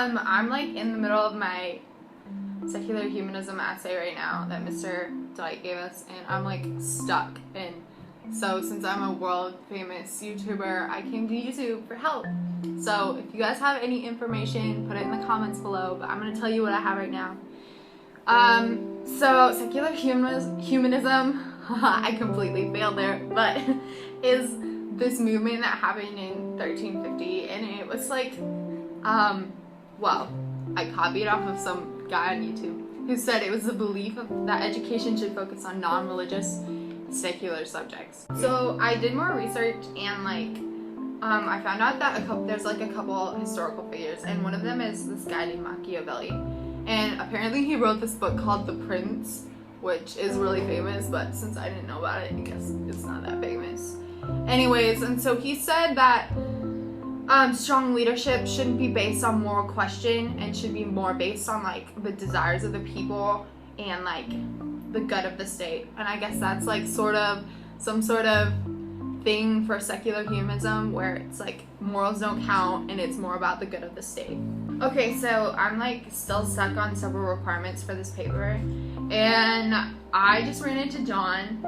I'm like in the middle of my secular humanism essay right now that Mr. Dwight gave us, and I'm like stuck. And so since I'm a world famous YouTuber, I came to YouTube for help. So if you guys have any information, put it in the comments below, but I'm gonna tell you what I have right now. So secular humanism, I completely failed there, but is this movement that happened in 1350, and it was like, well, I copied off of some guy on YouTube who said it was the belief that education should focus on non-religious secular subjects. So I did more research, and like I found out that there's like a couple historical figures, and one of them is this guy named Machiavelli, and apparently he wrote this book called The Prince, which is really famous, but since I didn't know about it, I guess it's not that famous. Anyways, and so he said that strong leadership shouldn't be based on moral question and should be more based on like the desires of the people and like the good of the state. And I guess that's like sort of some sort of thing for secular humanism, where it's like morals don't count and it's more about the good of the state. Okay, so I'm like still stuck on several requirements for this paper, and I just ran into John,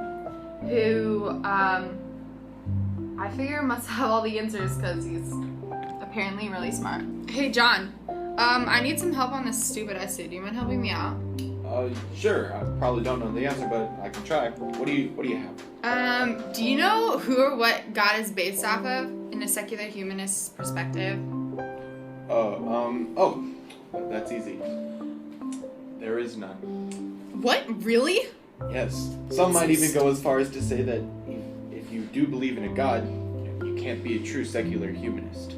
who I figure must have all the answers because he's apparently really smart. Hey John, I need some help on this stupid essay. Do you mind helping me out? Sure. I probably don't know the answer, but I can try. What do you have? Do you know who or what God is based off of in a secular humanist perspective? That's easy. There is none. What? Really? Yes. Some might even go as far as to say that if you do believe in a God, you can't be a true secular humanist.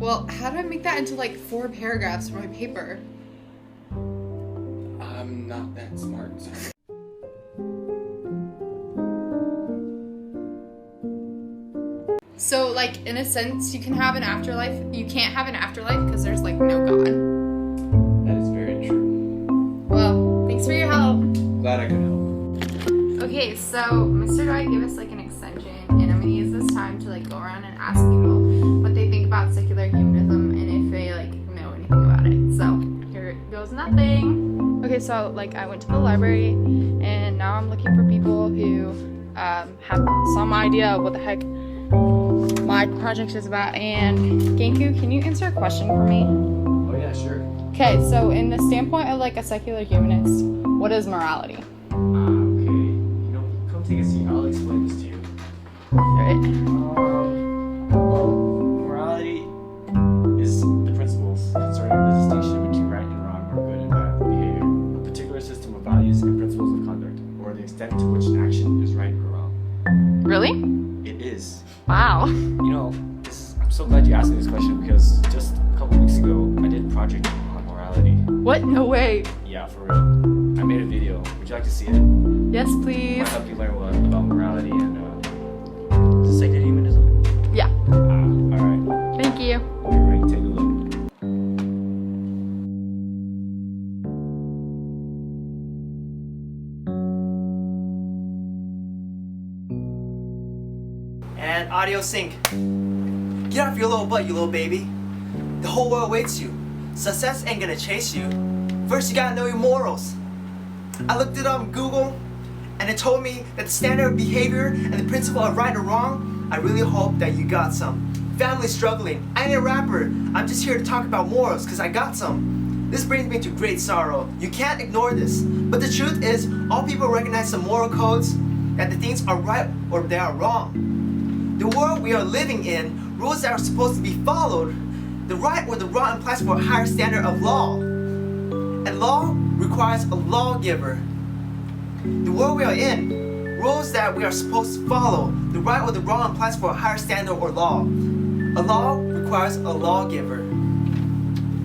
Well, how do I make that into like 4 paragraphs for my paper? I'm not that smart, sorry. So, like, in a sense, you can have an afterlife. You can't have an afterlife because there's, like, no God. That is very true. Well, thanks for your help. Glad I could help. Okay, so Mr. Dwight gave us, like, an extension, and I'm going to use this time to, like, go around and ask people what they think about secular humanism and if they, like, know anything about it. So, here goes nothing. Okay, so, like, I went to the library, and now I'm looking for people who have some idea of what the heck my project is about. And Genku, can you answer a question for me? Oh yeah, sure. Okay, so in the standpoint of like a secular humanist, what is morality? Okay. Come take a seat. I'll explain this to you. Alright. Well, morality is the principles concerning the distinction between right and wrong or good and bad behavior, a particular system of values and principles of conduct, or the extent to which an action is right or wrong. Really? It is. Wow. I'm so glad you asked me this question because just a couple weeks ago, I did a project on morality. What? No way. Yeah, for real. I made a video. Would you like to see it? Yes, It please. might help you learn about morality and secular humanism. Yeah. Alright. Thank you. Alright, take a look. And audio sync. Get off your little butt, you little baby. The whole world waits you. Success ain't gonna chase you. First, you gotta know your morals. I looked it up on Google, and it told me that the standard of behavior and the principle of right or wrong, I really hope that you got some. Family struggling. I ain't a rapper. I'm just here to talk about morals, cause I got some. This brings me to great sorrow. You can't ignore this. But the truth is, all people recognize some moral codes, that the things are right or they are wrong. The world we are living in, rules that are supposed to be followed, the right or the wrong implies for a higher standard of law. And law requires a lawgiver. The world we are in, rules that we are supposed to follow, the right or the wrong implies for a higher standard or law. A law requires a lawgiver.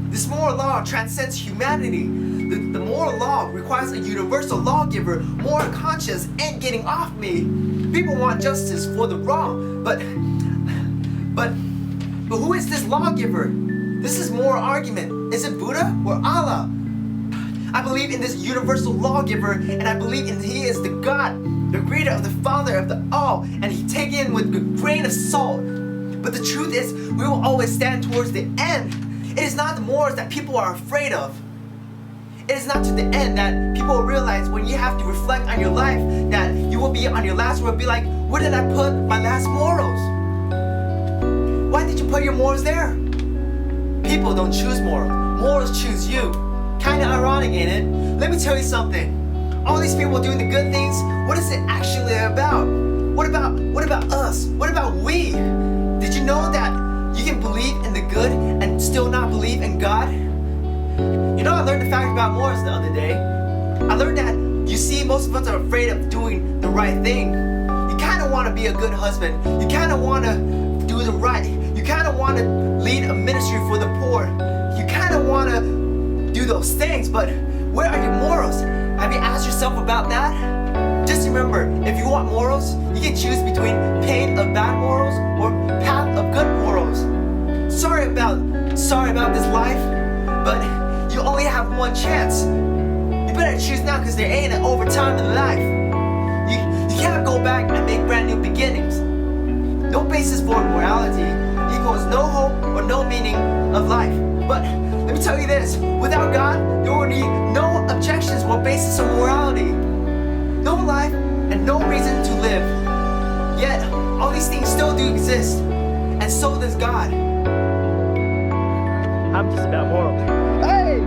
This moral law transcends humanity. The moral law requires a universal lawgiver, more conscious and getting off me. People want justice for the wrong, but who is this lawgiver? This is moral argument. Is it Buddha or Allah? I believe in this universal lawgiver, and I believe in He is the God, the creator of the Father of the all, and He taken with a grain of salt. But the truth is, we will always stand towards the end. It is not the morals that people are afraid of. It is not to the end that people will realize when you have to reflect on your life that you will be on your last word, be like, where did I put my last morals? Why did you put your morals there? People don't choose morals. Morals choose you. Kinda ironic, ain't it? Let me tell you something. All these people doing the good things, what is it actually about? What about us? What about we? Did you know that you can believe in the good and still not believe in God? You know, I learned a fact about morals the other day. I learned that, you see, most of us are afraid of doing the right thing. You kind of want to be a good husband. You kind of want to do the right. You kind of want to lead a ministry for the poor. You kind of want to do those things, but where are your morals? Have you asked yourself about that? Just remember, if you want morals, you can choose between path of bad morals or path of good morals. Sorry about this life, but you only have one chance. You better choose now because there ain't an overtime in life. You can't go back and make brand new beginnings. No basis for morality equals no hope or no meaning of life. But let me tell you this, without God, there will be no objections or basis of morality. No life and no reason to live. Yet, all these things still do exist, and so does God. I'm just about morals. Hey!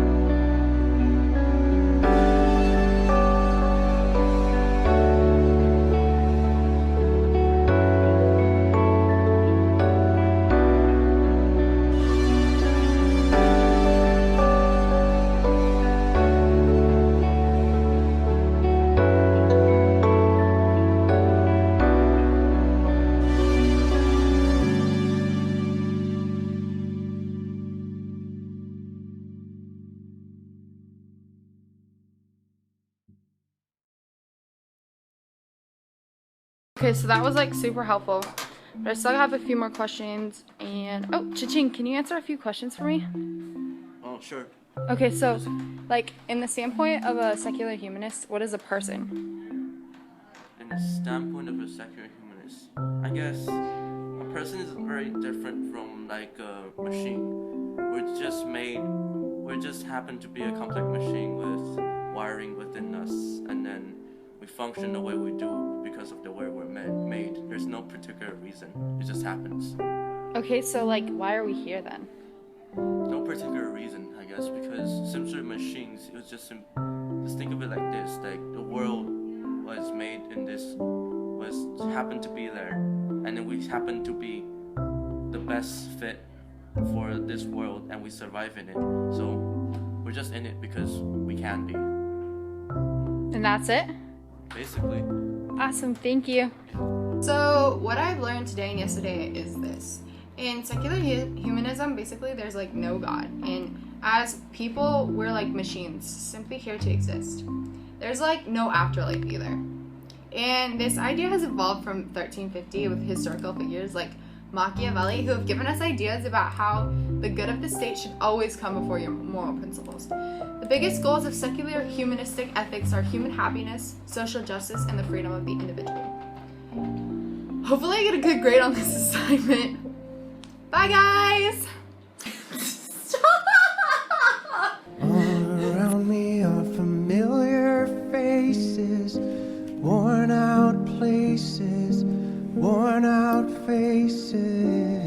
Okay, so that was like super helpful. But I still have a few more questions. And oh, Cha-Ching, can you answer a few questions for me? Oh, sure. Okay, so like in the standpoint of a secular humanist, what is a person? In the standpoint of a secular humanist, I guess a person is very different from like a machine. We just happen to be a complex machine with wiring within us, and then we function the way we do because of the way we're made. There's no particular reason. It just happens. Okay, so like why are we here then? No particular reason, I guess, because since we're machines, it was just think of it like this: like the world was made in this, happened to be there, and then we happen to be the best fit for this world, and we survive in it. So we're just in it because we can be. And that's it? Basically. Awesome, thank you. So what I've learned today and yesterday is this. In secular humanism, basically there's like no God. And as people, we're like machines, simply here to exist. There's like no afterlife either. And this idea has evolved from 1350 with historical figures like Machiavelli, who have given us ideas about how the good of the state should always come before your moral principles. The biggest goals of secular humanistic ethics are human happiness, social justice, and the freedom of the individual. Hopefully I get a good grade on this assignment. Bye guys! All around me are familiar faces, worn out places, worn out faces.